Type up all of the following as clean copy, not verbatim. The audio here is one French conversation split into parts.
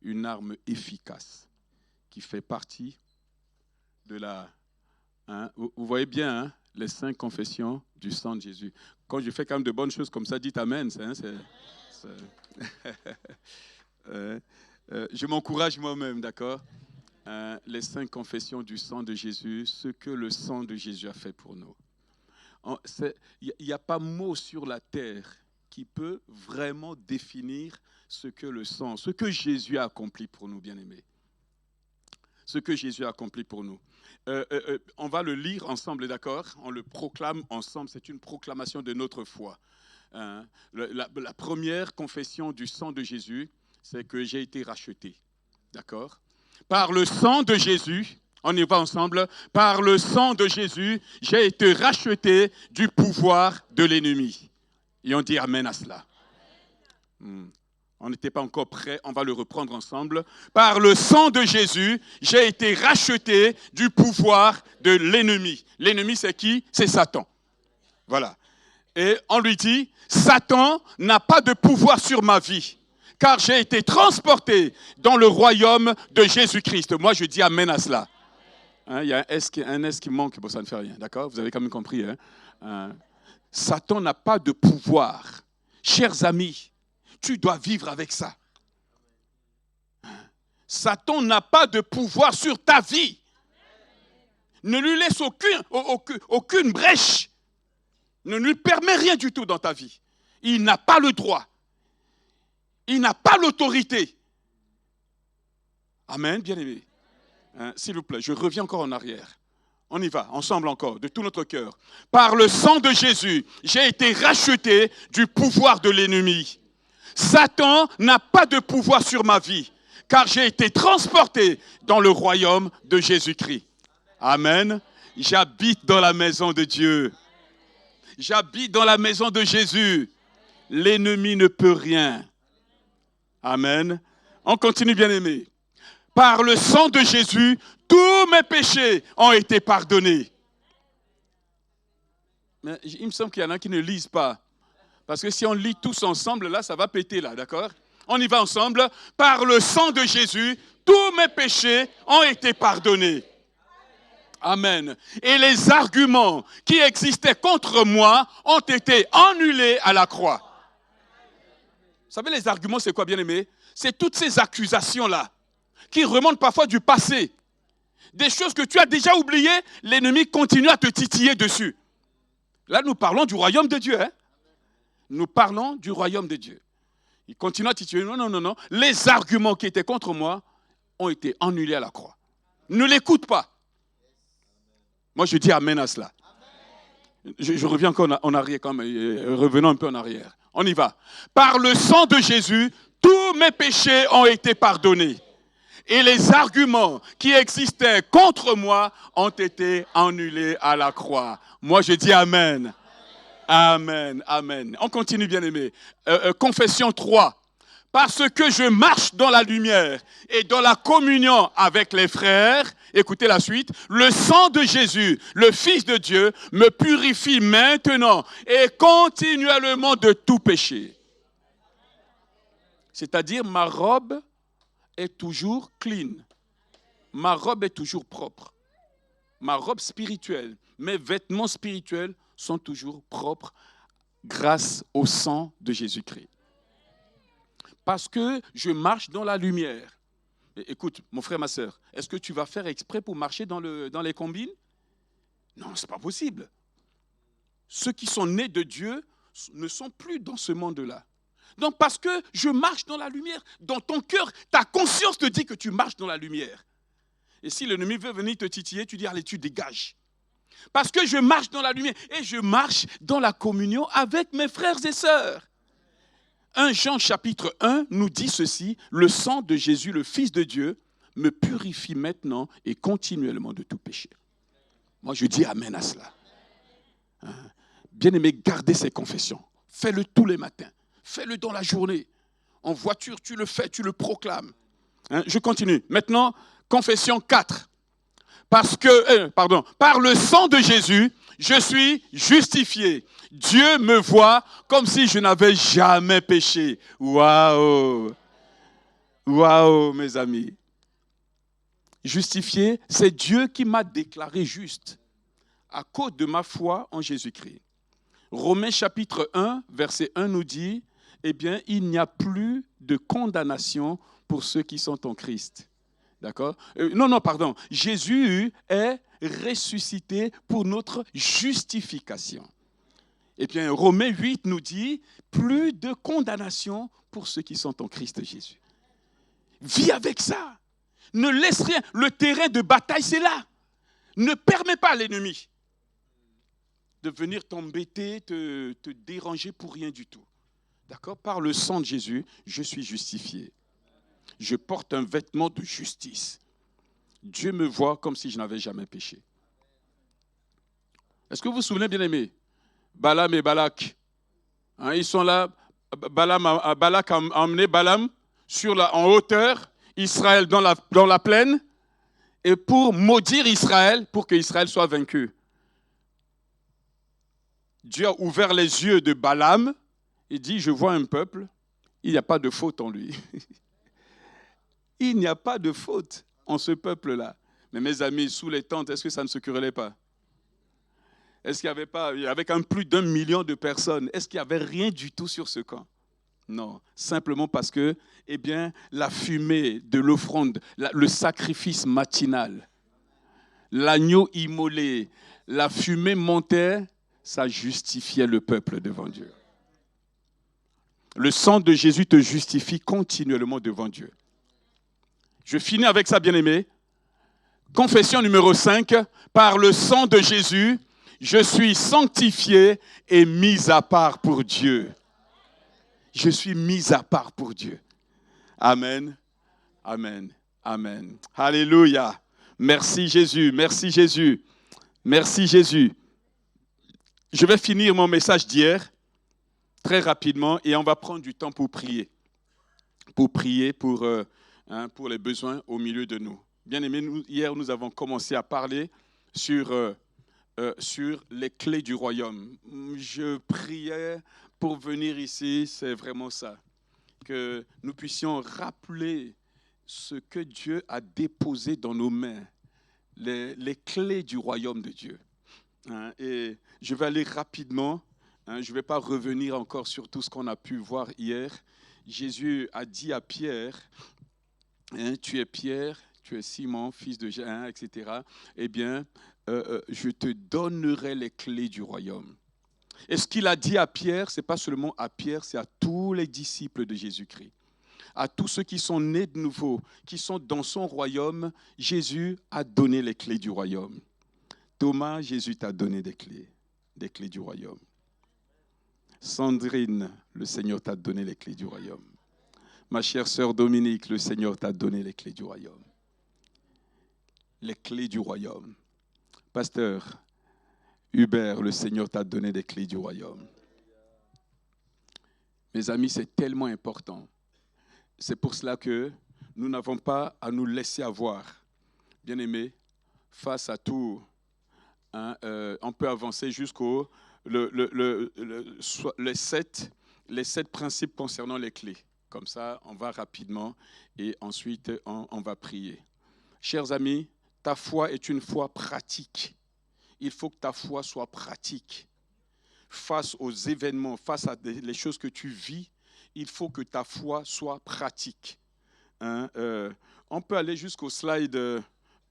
une arme efficace qui fait partie de la... vous voyez bien, les 5 confessions du sang de Jésus. Quand je fais quand même de bonnes choses comme ça, dites Amen. Je m'encourage moi-même, d'accord? Les 5 confessions du sang de Jésus, ce que le sang de Jésus a fait pour nous. Il n'y a pas mot sur la terre qui peut vraiment définir ce que le sang, ce que Jésus a accompli pour nous, bien-aimés. Ce que Jésus a accompli pour nous. On va le lire ensemble, d'accord? On le proclame ensemble, c'est une proclamation de notre foi. La première confession du sang de Jésus, c'est que j'ai été racheté, d'accord? Par le sang de Jésus, on y va ensemble, par le sang de Jésus, j'ai été racheté du pouvoir de l'ennemi. Et on dit Amen à cela. On n'était pas encore prêt, on va le reprendre ensemble. Par le sang de Jésus, j'ai été racheté du pouvoir de l'ennemi. L'ennemi, c'est qui? C'est Satan. Voilà. Et on lui dit, Satan n'a pas de pouvoir sur ma vie, car j'ai été transporté dans le royaume de Jésus-Christ. Moi, je dis Amen à cela. Il y a un S qui manque, bon, ça ne fait rien, d'accord? Vous avez quand même compris. Satan n'a pas de pouvoir. Chers amis, tu dois vivre avec ça. Satan n'a pas de pouvoir sur ta vie. Ne lui laisse aucune brèche. Ne lui permets rien du tout dans ta vie. Il n'a pas le droit. Il n'a pas l'autorité. Amen, bien-aimé. S'il vous plaît, je reviens encore en arrière. On y va, ensemble encore, de tout notre cœur. Par le sang de Jésus, j'ai été racheté du pouvoir de l'ennemi. Satan n'a pas de pouvoir sur ma vie, car j'ai été transporté dans le royaume de Jésus-Christ. Amen. J'habite dans la maison de Dieu. J'habite dans la maison de Jésus. L'ennemi ne peut rien. Amen. On continue, bien-aimé. Par le sang de Jésus, tous mes péchés ont été pardonnés. Mais il me semble qu'il y en a qui ne lisent pas. Parce que si on lit tous ensemble, là, ça va péter, là, d'accord? On y va ensemble. Par le sang de Jésus, tous mes péchés ont été pardonnés. Amen. Et les arguments qui existaient contre moi ont été annulés à la croix. Vous savez, les arguments, c'est quoi, bien-aimé? C'est toutes ces accusations-là qui remontent parfois du passé. Des choses que tu as déjà oubliées, l'ennemi continue à te titiller dessus. Là, nous parlons du royaume de Dieu, hein? Nous parlons du royaume de Dieu. Il continue à titiller. Non. Les arguments qui étaient contre moi ont été annulés à la croix. Ne l'écoute pas. Moi, je dis Amen à cela. Je reviens encore en arrière quand même. Revenons un peu en arrière. On y va. Par le sang de Jésus, tous mes péchés ont été pardonnés. Et les arguments qui existaient contre moi ont été annulés à la croix. Moi, je dis Amen. Amen, amen. On continue, bien-aimé. Confession 3. Parce que je marche dans la lumière et dans la communion avec les frères, écoutez la suite, le sang de Jésus, le Fils de Dieu, me purifie maintenant et continuellement de tout péché. C'est-à-dire, ma robe est toujours clean. Ma robe est toujours propre. Ma robe spirituelle, mes vêtements spirituels sont toujours propres grâce au sang de Jésus-Christ. Parce que je marche dans la lumière. Écoute, mon frère, ma soeur, est-ce que tu vas faire exprès pour marcher dans les combines? Non, ce n'est pas possible. Ceux qui sont nés de Dieu ne sont plus dans ce monde-là. Donc parce que je marche dans la lumière, dans ton cœur, ta conscience te dit que tu marches dans la lumière. Et si l'ennemi veut venir te titiller, tu dis, allez, tu dégages. Parce que je marche dans la lumière et je marche dans la communion avec mes frères et sœurs. 1 Jean chapitre 1 nous dit ceci, le sang de Jésus, le Fils de Dieu, me purifie maintenant et continuellement de tout péché. Moi, je dis Amen à cela. Bien-aimé, gardez ces confessions. Fais-le tous les matins. Fais-le dans la journée. En voiture, tu le fais, tu le proclames. Je continue. Maintenant, confession 4. Par le sang de Jésus, je suis justifié. Dieu me voit comme si je n'avais jamais péché. Waouh! Waouh, mes amis. Justifié, c'est Dieu qui m'a déclaré juste à cause de ma foi en Jésus-Christ. Romains chapitre 1, verset 1 nous dit, eh bien, il n'y a plus de condamnation pour ceux qui sont en Christ. D'accord ? Pardon. Jésus est ressuscité pour notre justification. Et bien, Romains 8 nous dit, plus de condamnation pour ceux qui sont en Christ Jésus. Vis avec ça. Ne laisse rien. Le terrain de bataille, c'est là. Ne permets pas à l'ennemi de venir t'embêter, te déranger pour rien du tout. D'accord ? Par le sang de Jésus, je suis justifié. Je porte un vêtement de justice. Dieu me voit comme si je n'avais jamais péché. Est-ce que vous vous souvenez, bien-aimés ? Balaam et Balak, ils sont là. Balak a emmené Balaam en hauteur, Israël dans la plaine, et pour maudire Israël, pour que Israël soit vaincu. Dieu a ouvert les yeux de Balaam et dit, je vois un peuple, il n'y a pas de faute en lui. Il n'y a pas de faute en ce peuple-là. Mais mes amis, sous les tentes, est-ce que ça ne se querellait pas ? Est-ce qu'il n'y avait pas, avec plus d'1 million de personnes, est-ce qu'il n'y avait rien du tout sur ce camp ? Non, simplement parce que, eh bien, la fumée de l'offrande, le sacrifice matinal, l'agneau immolé, la fumée montait, ça justifiait le peuple devant Dieu. Le sang de Jésus te justifie continuellement devant Dieu. Je finis avec ça, bien-aimé. Confession numéro 5. Par le sang de Jésus, je suis sanctifié et mis à part pour Dieu. Je suis mis à part pour Dieu. Amen. Amen. Amen. Alléluia. Merci Jésus. Merci Jésus. Merci Jésus. Je vais finir mon message d'hier très rapidement et on va prendre du temps pour prier. Pour prier pour les besoins au milieu de nous. Bien-aimés, hier nous avons commencé à parler sur les clés du royaume. Je priais pour venir ici, c'est vraiment ça. Que nous puissions rappeler ce que Dieu a déposé dans nos mains, les clés du royaume de Dieu. Et je vais aller rapidement, je ne vais pas revenir encore sur tout ce qu'on a pu voir hier. Jésus a dit à Pierre, tu es Pierre, tu es Simon, fils de Jean, etc. Eh bien, je te donnerai les clés du royaume. Et ce qu'il a dit à Pierre, ce n'est pas seulement à Pierre, c'est à tous les disciples de Jésus-Christ. À tous ceux qui sont nés de nouveau, qui sont dans son royaume, Jésus a donné les clés du royaume. Thomas, Jésus t'a donné des clés du royaume. Sandrine, le Seigneur t'a donné les clés du royaume. Ma chère sœur Dominique, le Seigneur t'a donné les clés du royaume. Les clés du royaume. Pasteur Hubert, le Seigneur t'a donné des clés du royaume. Mes amis, c'est tellement important. C'est pour cela que nous n'avons pas à nous laisser avoir. Bien-aimés, face à tout, on peut avancer jusqu'aux les sept principes concernant les clés. Comme ça, on va rapidement et ensuite on va prier. Chers amis, ta foi est une foi pratique. Il faut que ta foi soit pratique. Face aux événements, face à les choses que tu vis, il faut que ta foi soit pratique. On peut aller jusqu'au slide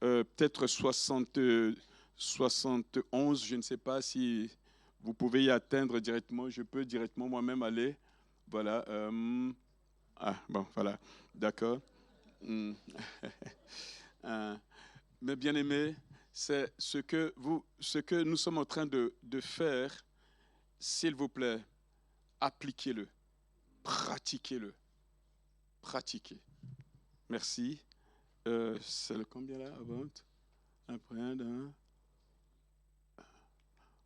peut-être 71, je ne sais pas si vous pouvez y atteindre directement. Je peux directement moi-même aller. Voilà. Voilà. D'accord. Mais bien aimé, c'est ce que nous sommes en train de faire. S'il vous plaît, appliquez-le, pratiquez-le, pratiquez. Merci. C'est le combien là avant? Après,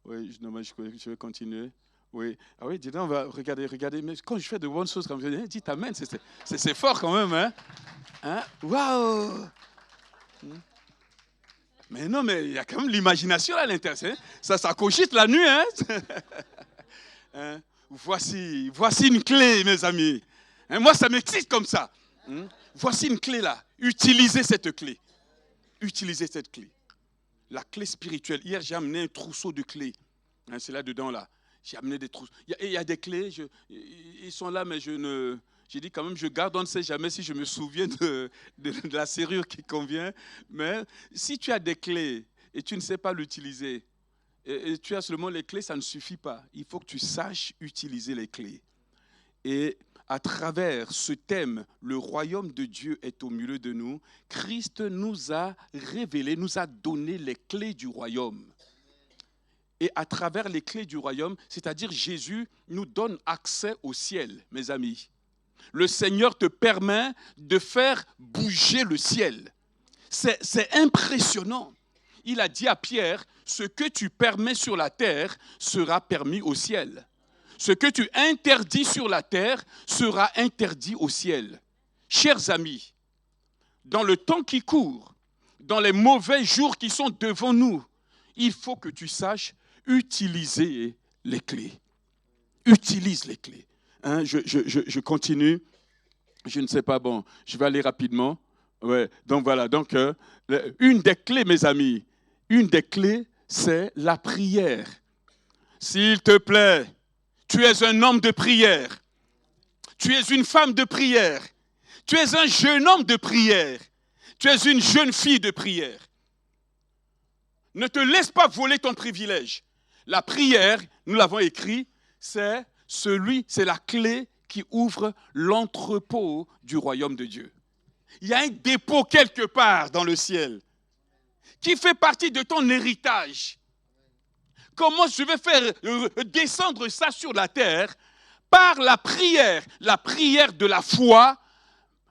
oui, je vais continuer. Oui. Ah oui, dis donc, on va regarder. Mais quand je fais de bonnes choses, comme je dis, dites amen. C'est fort quand même, hein? Waouh! Mais non, mais il y a quand même l'imagination à l'intérieur. Ça cogite la nuit, hein? Voici une clé, mes amis. Moi, ça m'excite comme ça. Voici une clé là. Utilisez cette clé. Utilisez cette clé. La clé spirituelle. Hier, j'ai amené un trousseau de clés. C'est là-dedans, là. J'ai amené des trousseaux. Il y a des clés. Ils sont là, mais j'ai dit quand même, je garde, on ne sait jamais si je me souviens de la serrure qui convient. Mais si tu as des clés et tu ne sais pas l'utiliser, et tu as seulement les clés, ça ne suffit pas. Il faut que tu saches utiliser les clés. Et à travers ce thème, le royaume de Dieu est au milieu de nous, Christ nous a révélé, nous a donné les clés du royaume. Et à travers les clés du royaume, c'est-à-dire Jésus nous donne accès au ciel, mes amis. Le Seigneur te permet de faire bouger le ciel. C'est impressionnant. Il a dit à Pierre, ce que tu permets sur la terre sera permis au ciel. Ce que tu interdis sur la terre sera interdit au ciel. Chers amis, dans le temps qui court, dans les mauvais jours qui sont devant nous, il faut que tu saches utiliser les clés. Utilise les clés. Je continue. Je ne sais pas, bon, je vais aller rapidement. Ouais, donc voilà, donc une des clés, mes amis, une des clés, c'est la prière. S'il te plaît, tu es un homme de prière. Tu es une femme de prière. Tu es un jeune homme de prière. Tu es une jeune fille de prière. Ne te laisse pas voler ton privilège. La prière, nous l'avons écrit, c'est la clé qui ouvre l'entrepôt du royaume de Dieu. Il y a un dépôt quelque part dans le ciel qui fait partie de ton héritage. Comment je vais faire descendre ça sur la terre? Par la prière de la foi,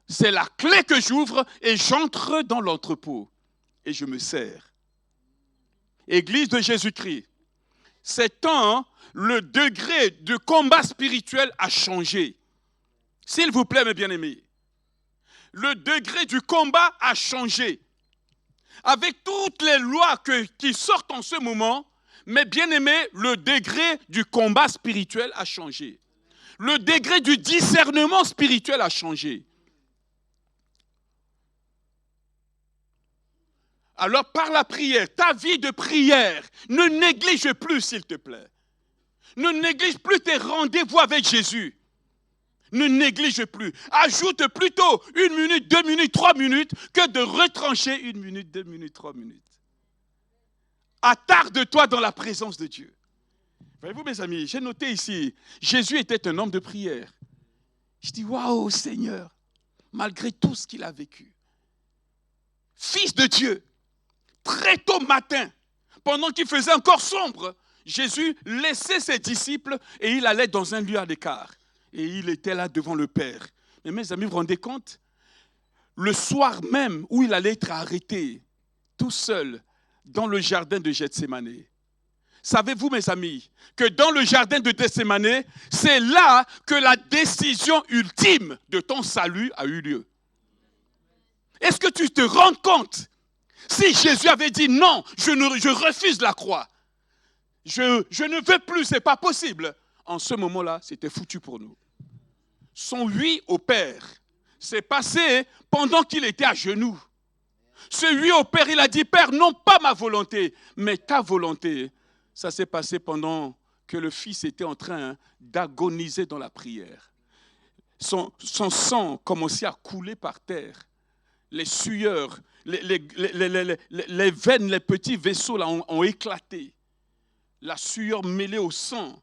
c'est la clé que j'ouvre et j'entre dans l'entrepôt et je me sers. Église de Jésus-Christ, c'est temps, le degré de combat spirituel a changé. S'il vous plaît, mes bien-aimés, le degré du combat a changé. Avec toutes les lois qui sortent en ce moment, mes bien-aimés, le degré du combat spirituel a changé. Le degré du discernement spirituel a changé. Alors, par la prière, ta vie de prière, ne néglige plus, s'il te plaît. Ne néglige plus tes rendez-vous avec Jésus. Ne néglige plus. Ajoute plutôt 1 minute, 2 minutes, 3 minutes que de retrancher 1 minute, 2 minutes, 3 minutes. Attarde-toi dans la présence de Dieu. Voyez-vous, mes amis, j'ai noté ici, Jésus était un homme de prière. Je dis, waouh, Seigneur, malgré tout ce qu'il a vécu. Fils de Dieu, très tôt matin, pendant qu'il faisait encore sombre, Jésus laissait ses disciples et il allait dans un lieu à l'écart. Et il était là devant le Père. Mais mes amis, vous vous rendez compte? Le soir même où il allait être arrêté, tout seul, dans le jardin de Gethsémané. Savez-vous, mes amis, que dans le jardin de Gethsémané, c'est là que la décision ultime de ton salut a eu lieu. Est-ce que tu te rends compte? Si Jésus avait dit non, je refuse la croix, je ne veux plus, ce n'est pas possible. En ce moment-là, c'était foutu pour nous. Son oui au Père s'est passé pendant qu'il était à genoux. Ce oui au Père, il a dit, Père, non pas ma volonté, mais ta volonté. Ça s'est passé pendant que le Fils était en train d'agoniser dans la prière. Son sang commençait à couler par terre. Les sueurs, les veines, les petits vaisseaux là, ont éclaté. La sueur mêlée au sang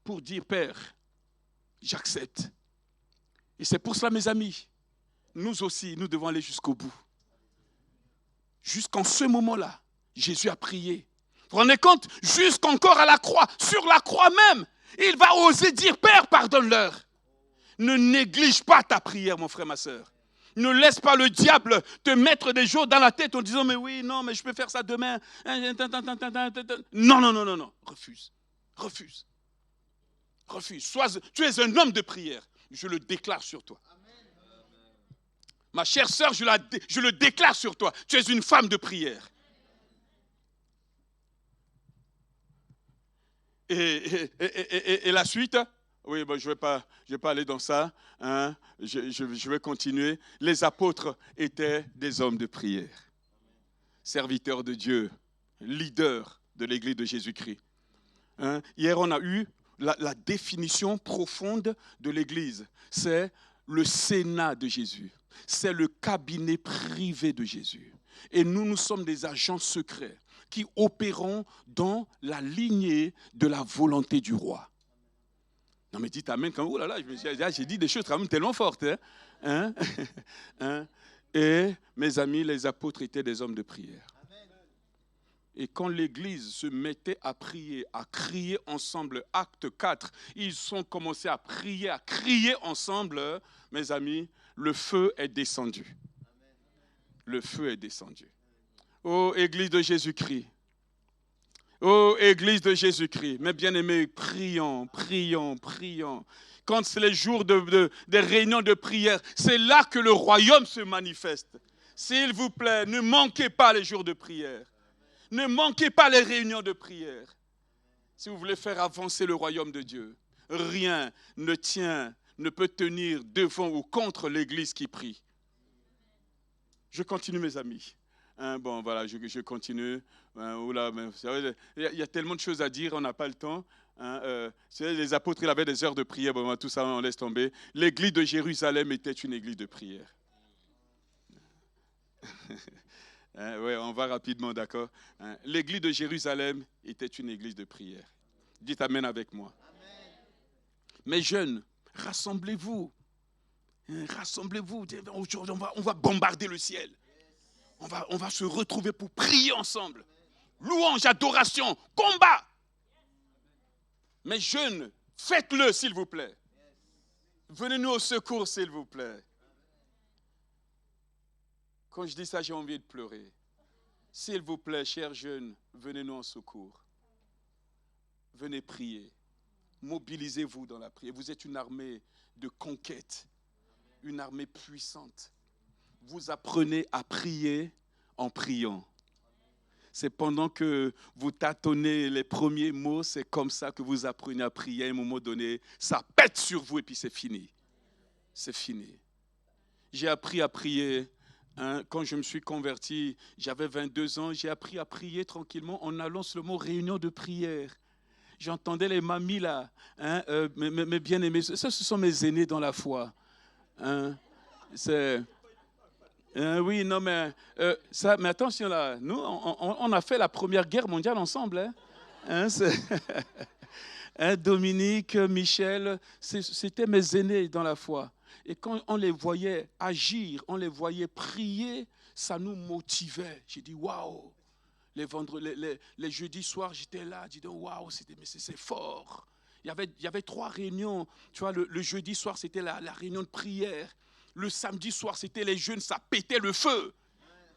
pour dire, Père, j'accepte. Et c'est pour cela, mes amis, nous aussi, nous devons aller jusqu'au bout. Jusqu'en ce moment-là, Jésus a prié. Vous vous rendez compte? Jusqu'encore à la croix, sur la croix même, il va oser dire, Père, pardonne-leur. Ne néglige pas ta prière, mon frère, ma soeur. Ne laisse pas le diable te mettre des jours dans la tête en disant, mais oui, non, mais je peux faire ça demain. Non, non, non, non, non. Refuse. Refuse. Refuse. Tu es un homme de prière. Je le déclare sur toi. Ma chère sœur, je le déclare sur toi. Tu es une femme de prière. Et la suite, Oui, bon, je vais pas aller dans ça. Hein. Je vais continuer. Les apôtres étaient des hommes de prière, serviteurs de Dieu, leaders de l'Église de Jésus-Christ. Hein. Hier, on a eu la définition profonde de l'Église. C'est le Sénat de Jésus. C'est le cabinet privé de Jésus. Et nous sommes des agents secrets qui opérons dans la lignée de la volonté du roi. Non mais dites amen quand oh là là, j'ai dit des choses quand même tellement fortes. Hein? Hein? Et mes amis, les apôtres étaient des hommes de prière. Et quand l'Église se mettait à prier, à crier ensemble, acte 4, ils ont commencé à crier ensemble, mes amis, le feu est descendu. Le feu est descendu. Oh, Église de Jésus-Christ. Oh, Église de Jésus-Christ. Mes bien-aimés, prions. Quand c'est les jours des réunions de prière, c'est là que le royaume se manifeste. S'il vous plaît, ne manquez pas les jours de prière. Ne manquez pas les réunions de prière. Si vous voulez faire avancer le royaume de Dieu, rien ne peut tenir devant ou contre l'Église qui prie. Je continue, mes amis. Bon, voilà, je continue. Il y a tellement de choses à dire, on n'a pas le temps. Les apôtres, ils avaient des heures de prière. Bon, tout ça, on laisse tomber. L'église de Jérusalem était une église de prière. Oui, on va rapidement, d'accord. L'église de Jérusalem était une église de prière. Dites amen avec moi. Amen. Mes jeunes, rassemblez-vous. Rassemblez-vous. Aujourd'hui, on va bombarder le ciel. On va se retrouver pour prier ensemble. Louange, adoration, combat. Mes jeunes, faites-le s'il vous plaît. Venez-nous au secours s'il vous plaît. Quand je dis ça, j'ai envie de pleurer. S'il vous plaît, chers jeunes, venez-nous en secours. Venez prier. Mobilisez-vous dans la prière. Vous êtes une armée de conquête, une armée puissante. Vous apprenez à prier en priant. C'est pendant que vous tâtonnez les premiers mots, c'est comme ça que vous apprenez à prier. À un moment donné, ça pète sur vous et puis c'est fini. C'est fini. J'ai appris à prier. Quand je me suis converti, j'avais 22 ans, j'ai appris à prier tranquillement en allant sur le mot réunion de prière. J'entendais les mamies là, mes bien-aimés, ça ce sont mes aînés dans la foi. Oui, non, mais attention là, nous, on a fait la Première Guerre mondiale ensemble. Dominique, Michel, c'était mes aînés dans la foi. Et quand on les voyait agir, on les voyait prier, ça nous motivait. J'ai dit, waouh! Les jeudis soirs, j'étais là, j'ai dit, waouh, c'est fort. Il y avait 3 réunions. Tu vois, le jeudi soir, c'était la réunion de prière. Le samedi soir, c'était les jeunes, ça pétait le feu.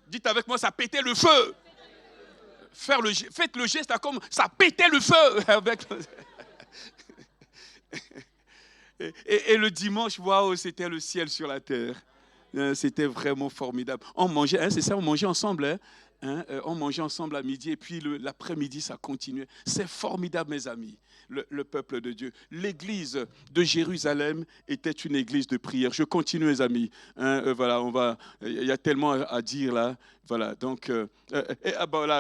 Dites avec moi, ça pétait le feu. Faites le geste comme ça pétait le feu. Et le dimanche, waouh, c'était le ciel sur la terre. C'était vraiment formidable. On mangeait, c'est ça, on mangeait ensemble. On mangeait ensemble à midi et puis l'après-midi, ça continuait. C'est formidable, mes amis, le peuple de Dieu. L'église de Jérusalem était une église de prière. Je continue, mes amis. Voilà, il y a tellement à dire là. Voilà, donc,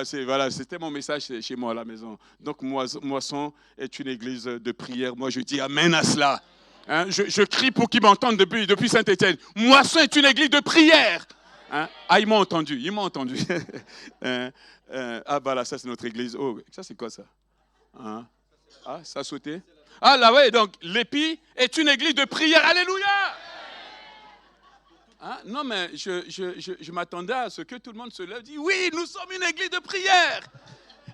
c'était mon message chez moi à la maison. Donc, Moisson est une église de prière. Moi, je dis amen à cela. Je crie pour qu'ils m'entendent depuis Saint-Étienne. Moisson est une église de prière. Ils m'ont entendu. Là, ça c'est notre église. Oh, ça c'est quoi ça? Ça a sauté. Là, ouais, donc l'Épi est une église de prière. Alléluia! Non, mais je m'attendais à ce que tout le monde se lève et dise, oui, nous sommes une église de prière.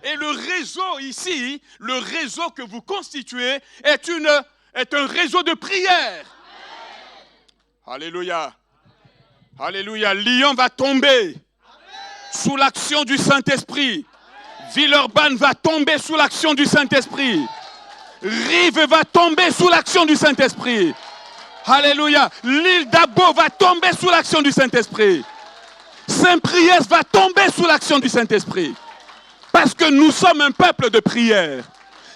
Et le réseau ici, le réseau que vous constituez est un réseau de prière. Alléluia. Alléluia. Lyon va tomber sous l'action du Saint-Esprit. Villeurbanne va tomber sous l'action du Saint-Esprit. Rive va tomber sous l'action du Saint-Esprit. Alléluia. L'île d'Abo va tomber sous l'action du Saint-Esprit. Saint-Priest va tomber sous l'action du Saint-Esprit. Parce que nous sommes un peuple de prière.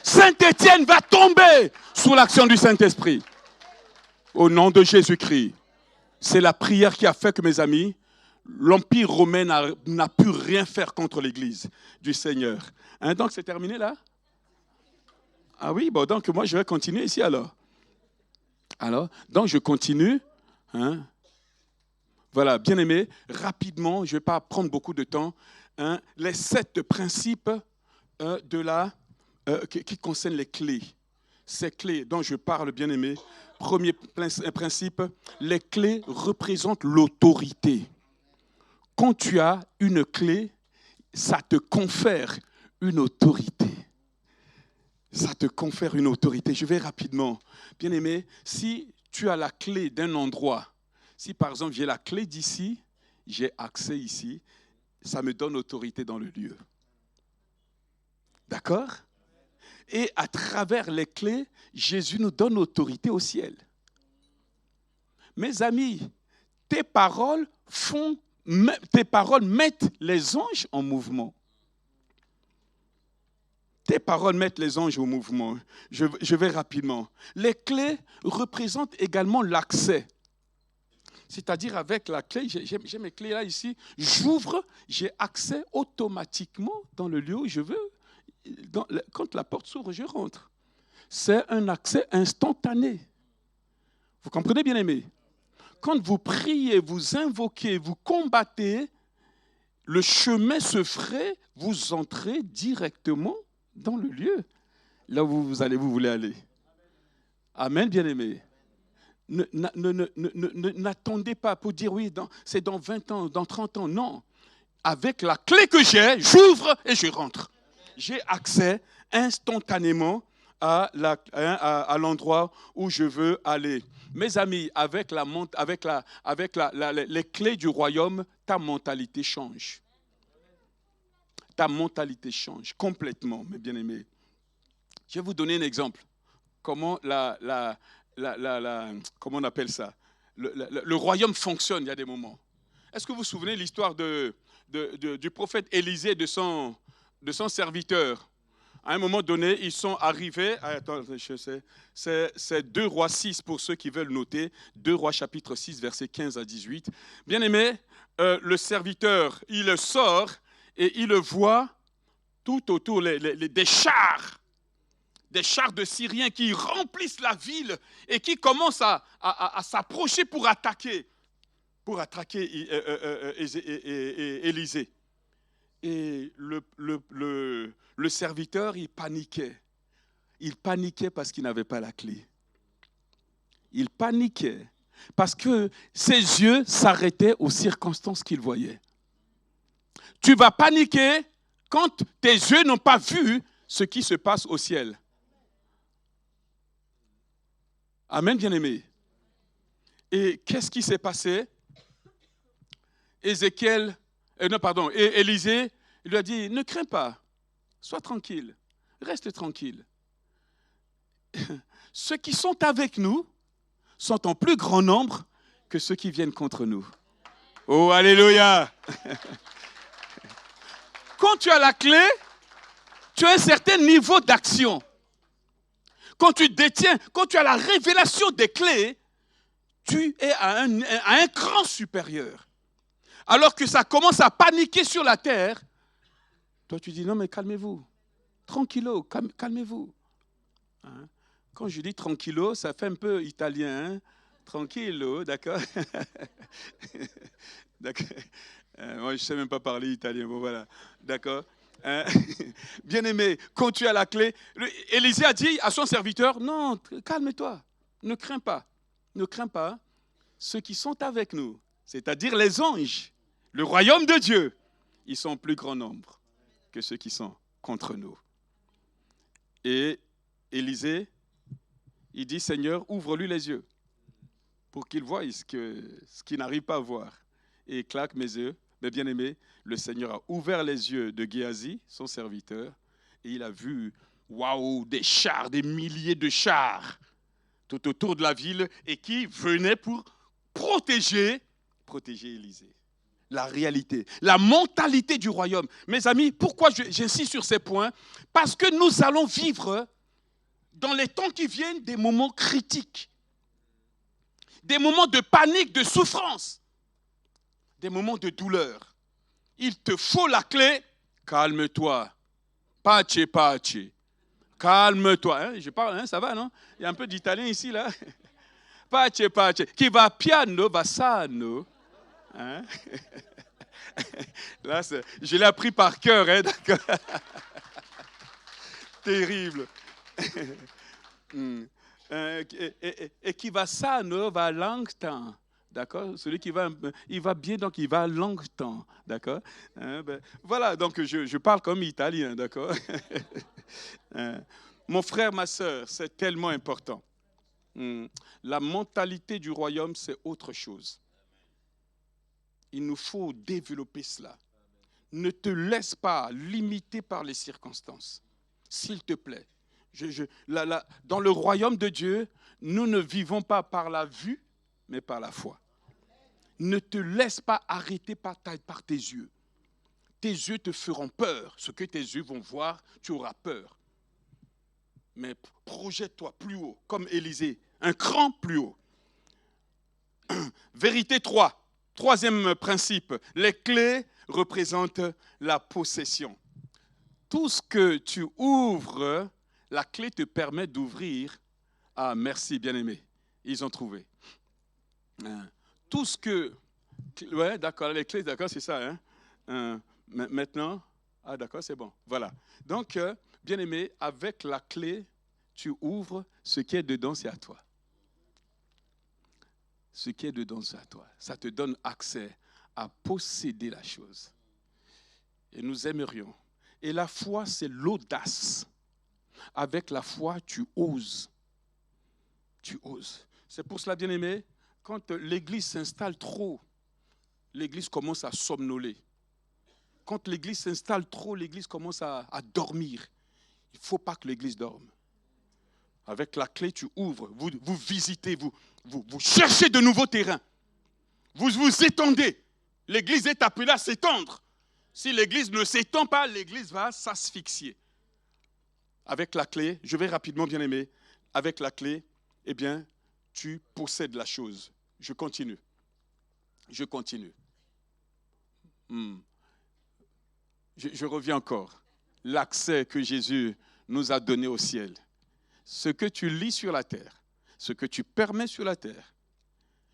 Saint-Étienne va tomber sous l'action du Saint-Esprit. Au nom de Jésus-Christ. C'est la prière qui a fait que, mes amis, l'Empire romain n'a pu rien faire contre l'Église du Seigneur. Hein, donc, c'est terminé là? Ah oui, bon, donc moi, je vais continuer ici alors. Alors, donc je continue. Hein. Voilà, bien aimé, rapidement, je ne vais pas prendre beaucoup de temps. Hein, les 7 principes qui concernent les clés. Ces clés dont je parle, bien aimé. Premier principe, les clés représentent l'autorité. Quand tu as une clé, ça te confère une autorité. Ça te confère une autorité. Je vais rapidement. Bien aimé, si tu as la clé d'un endroit, si par exemple j'ai la clé d'ici, j'ai accès ici, ça me donne autorité dans le lieu. D'accord? Et à travers les clés, Jésus nous donne autorité au ciel. Mes amis, tes paroles mettent les anges en mouvement. Tes paroles mettent les anges en mouvement. Je vais rapidement. Les clés représentent également l'accès. C'est-à-dire avec la clé, j'ai mes clés là ici, j'ouvre, j'ai accès automatiquement dans le lieu où je veux. Quand la porte s'ouvre, je rentre. C'est un accès instantané. Vous comprenez, bien aimé? Quand vous priez, vous invoquez, vous combattez, le chemin se ferait, vous entrez directement dans le lieu, là où vous voulez aller. Amen, bien aimé. N'attendez pas pour dire oui, c'est dans 20 ans, dans 30 ans. Non. Avec la clé que j'ai, j'ouvre et je rentre. J'ai accès instantanément à l'endroit où je veux aller. Mes amis, avec les clés du royaume, ta mentalité change. Ta mentalité change complètement, mes bien-aimés. Je vais vous donner un exemple. Comment comment on appelle ça? Le royaume fonctionne, il y a des moments. Est-ce que vous vous souvenez de l'histoire du prophète Élisée, de son serviteur? À un moment donné, ils sont arrivés, c'est 2 Rois 6 pour ceux qui veulent noter, 2 Rois chapitre 6, versets 15 à 18. Bien aimé, le serviteur, il sort et il voit tout autour des chars de Syriens qui remplissent la ville et qui commencent à s'approcher pour attaquer Élisée. Et le serviteur, il paniquait. Il paniquait parce qu'il n'avait pas la clé. Il paniquait parce que ses yeux s'arrêtaient aux circonstances qu'il voyait. Tu vas paniquer quand tes yeux n'ont pas vu ce qui se passe au ciel. Amen, bien-aimé. Et qu'est-ce qui s'est passé? Élisée, il lui a dit, ne crains pas, sois tranquille, reste tranquille. Ceux qui sont avec nous sont en plus grand nombre que ceux qui viennent contre nous. Oh, alléluia! Quand tu as la clé, tu as un certain niveau d'action. Quand tu as la révélation des clés, tu es à un cran supérieur. Alors que ça commence à paniquer sur la terre, toi tu dis non mais calmez-vous, tranquillo, calmez-vous. Hein? Quand je dis tranquillo, ça fait un peu italien, hein? Tranquillo, d'accord? D'accord. Moi je ne sais même pas parler italien, bon voilà, d'accord? Bien-aimé, quand tu as la clé, Élisée a dit à son serviteur, non, calme-toi, ne crains pas, ceux qui sont avec nous, c'est-à-dire les anges, le royaume de Dieu, ils sont en plus grand nombre que ceux qui sont contre nous. Et Élisée, il dit, Seigneur, ouvre-lui les yeux pour qu'il voie ce qu'il n'arrive pas à voir. Et claque mes yeux. Mais bien aimé, le Seigneur a ouvert les yeux de Géasi, son serviteur, et il a vu, waouh, des chars, des milliers de chars tout autour de la ville et qui venaient pour protéger Élisée. La réalité, la mentalité du royaume. Mes amis, pourquoi j'insiste sur ces points? Parce que nous allons vivre dans les temps qui viennent, des moments critiques, des moments de panique, de souffrance, des moments de douleur. Il te faut la clé. Calme-toi. Pace, pace. Calme-toi. Hein, je parle, hein, ça va, non? Il y a un peu d'italien ici, là. Pace, pace. Qui va piano, va sano. Hein? Là, je l'ai appris par cœur, hein, d'accord? Terrible. Et qui va sano, va longtemps. D'accord? Celui qui va, il va bien, donc il va longtemps. D'accord? Hein, voilà, donc je parle comme italien, d'accord? Mon frère, ma soeur, c'est tellement important. La mentalité du royaume, c'est autre chose. Il nous faut développer cela. Ne te laisse pas limiter par les circonstances. S'il te plaît. Dans le royaume de Dieu, nous ne vivons pas par la vue, mais par la foi. Ne te laisse pas arrêter par tes yeux. Tes yeux te feront peur. Ce que tes yeux vont voir, tu auras peur. Mais projette-toi plus haut, comme Élisée, un cran plus haut. Vérité 3. Troisième principe, les clés représentent la possession. Tout ce que tu ouvres, la clé te permet d'ouvrir. Ah, merci, bien-aimé. Ils ont trouvé. Tout ce que... Ouais, d'accord, les clés, d'accord, c'est ça. Hein? Maintenant, ah, d'accord, c'est bon. Voilà. Donc, bien-aimé, avec la clé, tu ouvres ce qui est dedans, c'est à toi. Ce qui est dedans, c'est à toi. Ça te donne accès à posséder la chose. Et nous aimerions. Et la foi, c'est l'audace. Avec la foi, tu oses. Tu oses. C'est pour cela, bien-aimé, quand l'Église s'installe trop, l'Église commence à somnoler. Quand l'Église s'installe trop, l'Église commence à dormir. Il ne faut pas que l'Église dorme. Avec la clé, tu ouvres, vous visitez, vous cherchez de nouveaux terrains. Vous vous étendez. L'Église est appelée à s'étendre. Si l'Église ne s'étend pas, l'Église va s'asphyxier. Avec la clé, je vais rapidement, bien aimé, avec la clé, eh bien, tu possèdes la chose. Je continue. Je continue. Je reviens encore. L'accès que Jésus nous a donné au ciel. Ce que tu lis sur la terre, ce que tu permets sur la terre,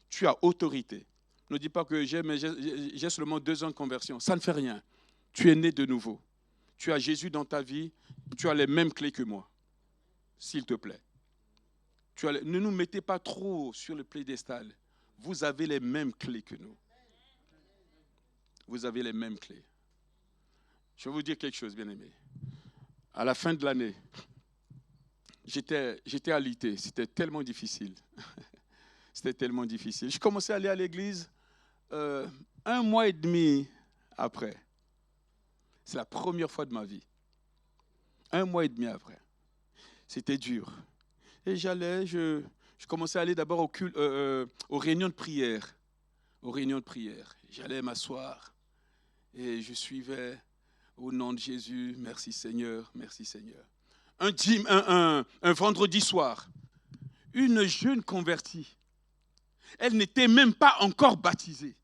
tu as autorité. Ne dis pas que j'ai seulement 2 ans de conversion. Ça ne fait rien. Tu es né de nouveau. Tu as Jésus dans ta vie. Tu as les mêmes clés que moi. S'il te plaît. Ne nous mettez pas trop sur le piédestal. Vous avez les mêmes clés que nous. Vous avez les mêmes clés. Je vais vous dire quelque chose, bien-aimé. À la fin de l'année, j'étais alité. C'était tellement difficile. C'était tellement difficile. Je commençais à aller à l'église 1 mois et demi après. C'est la première fois de ma vie. 1 mois et demi après. C'était dur. Et je commençais à aller d'abord aux réunions de prière. Aux réunions de prière. J'allais m'asseoir et je suivais au nom de Jésus. Merci Seigneur, merci Seigneur. Un vendredi soir, une jeune convertie, elle n'était même pas encore baptisée.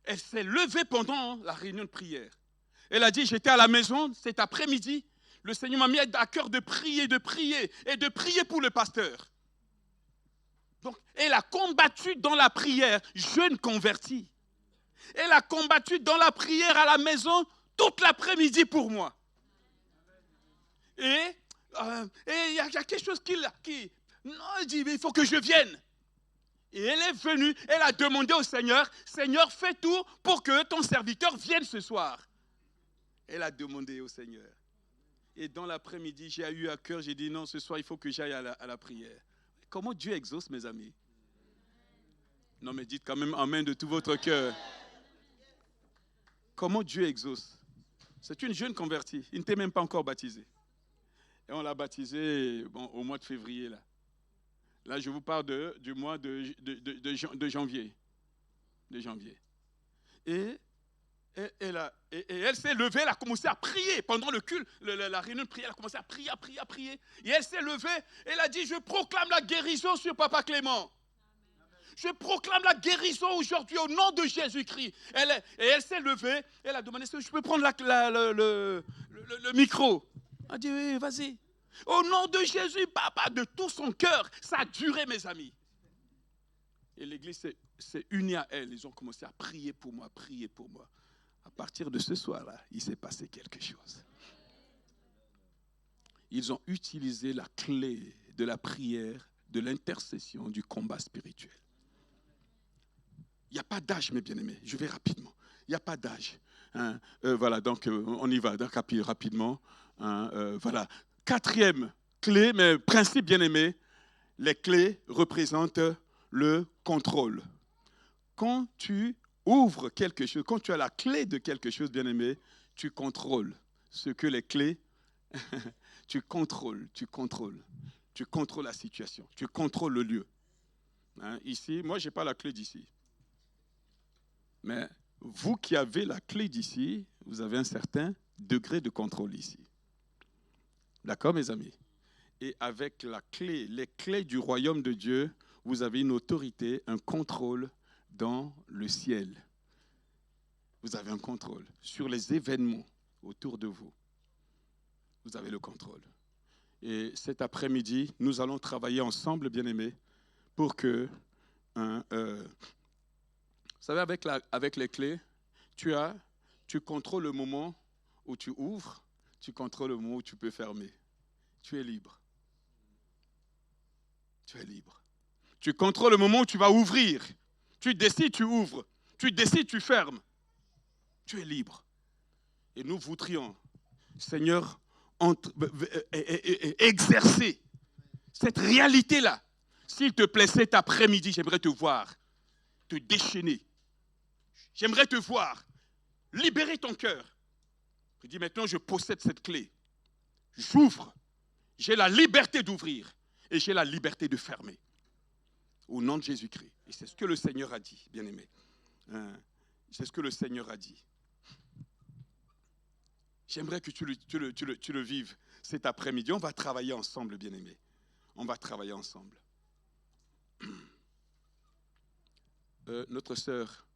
Elle s'est levée pendant la réunion de prière. Elle a dit, j'étais à la maison cet après-midi, le Seigneur m'a mis à cœur de prier et de prier pour le pasteur. Donc, elle a combattu dans la prière, jeune convertie. Elle a combattu dans la prière à la maison toute l'après-midi pour moi. Et il y a quelque chose qui non, elle dit, il faut que je vienne. Et elle est venue, elle a demandé au Seigneur, Seigneur, fais tout pour que ton serviteur vienne ce soir. Elle a demandé au Seigneur. Et dans l'après-midi, j'ai eu à cœur, j'ai dit non, ce soir, il faut que j'aille à la prière. Comment Dieu exauce, mes amis? Non, mais dites quand même amen de tout votre cœur. Comment Dieu exauce? C'est une jeune convertie, il n'était même pas encore baptisé. Et on l'a baptisé au mois de février, là. Là, je vous parle du mois de janvier. Et et elle s'est levée, elle a commencé à prier. Pendant le culte, la réunion de prière, elle a commencé à prier. Et elle s'est levée, elle a dit, je proclame la guérison sur Papa Clément. Je proclame la guérison aujourd'hui au nom de Jésus-Christ. Et elle s'est levée, elle a demandé, je peux prendre le micro. Elle a dit, oui, vas-y. Au nom de Jésus, papa, de tout son cœur, ça a duré, mes amis. Et l'église s'est unie à elle. Ils ont commencé à prier pour moi, prier pour moi. À partir de ce soir-là, il s'est passé quelque chose. Ils ont utilisé la clé de la prière, de l'intercession, du combat spirituel. Il n'y a pas d'âge, mes bien-aimés. Je vais rapidement. Il n'y a pas d'âge. Hein. Voilà, donc on y va rapidement. Hein, voilà. 4e clé, mais principe bien-aimé, les clés représentent le contrôle. Quand tu ouvres quelque chose, quand tu as la clé de quelque chose, bien-aimé, tu contrôles ce que les clés, tu contrôles la situation, tu contrôles le lieu. Hein, ici, moi, je n'ai pas la clé d'ici. Mais vous qui avez la clé d'ici, vous avez un certain degré de contrôle ici. D'accord, mes amis? Et avec la clé, les clés du royaume de Dieu, vous avez une autorité, un contrôle dans le ciel. Vous avez un contrôle sur les événements autour de vous. Vous avez le contrôle. Et cet après-midi, nous allons travailler ensemble, bien-aimés, pour que, vous savez, avec les clés, tu contrôles le moment où tu ouvres, tu contrôles le moment où tu peux fermer. Tu es libre. Tu es libre. Tu contrôles le moment où tu vas ouvrir. Tu décides, tu ouvres. Tu décides, tu fermes. Tu es libre. Et nous voudrions, Seigneur, exercer cette réalité-là. S'il te plaît, cet après-midi, j'aimerais te voir te déchaîner. J'aimerais te voir libérer ton cœur. Je dis maintenant, je possède cette clé. J'ouvre. J'ai la liberté d'ouvrir et j'ai la liberté de fermer. Au nom de Jésus-Christ. Et c'est ce que le Seigneur a dit, bien-aimé. C'est ce que le Seigneur a dit. J'aimerais que tu le vives cet après-midi. On va travailler ensemble, bien-aimé. On va travailler ensemble. Notre sœur